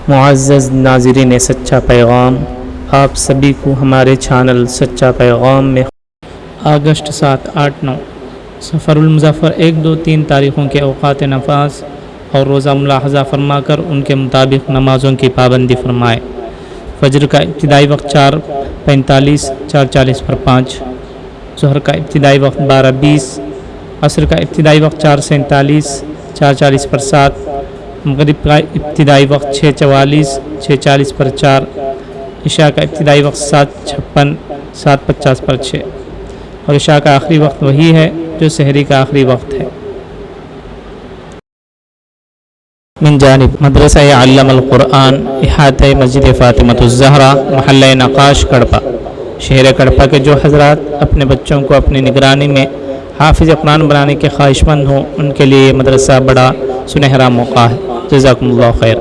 मुअज़्ज़ज़ नाज़रीन सच्चा पैगाम, आप सभी को हमारे चैनल सच्चा पैगाम में अगस्त 7, 8, 9 सफ़रुल मुज़फ़्फ़र 1, 2, 3 तारीख़ों के औक़ात नफास और रोज़ा मुलाहज़ा फरमाकर उनके मुताबिक नमाज़ों की पाबंदी फरमाए। फ़जर का इब्तिदाई वक्त 4:45 4:40 पर 5, ज़ोहर का इब्तिदाई वक्त 12:20, असर का इब्तिदाई वक्त 4:47 4:40 पर 7, मग़रिब का इब्तिदाई वक्त 6:44 6:40 पर 4, इशा का इब्तिदाई वक्त 7:56 7:50 पर 6 और इशा का आखिरी वक्त वही है जो सहरी का आखिरी वक्त है। मिन जानिब मदरसा अल्लमल क़ुरआन इहाते मस्जिद फ़ातिमतुज़ ज़हरा महल्ला नक़ाश कड़पा, शहर कड़पा के जो हज़रात अपने बच्चों को अपनी निगरानी में हाफिज़ कुरान बनाने के ख्वाहिशमंद हों, उनके लिए ये मदरसा बड़ा सुनहरा मौका है। जज़ाकुमुल्लाह खैर।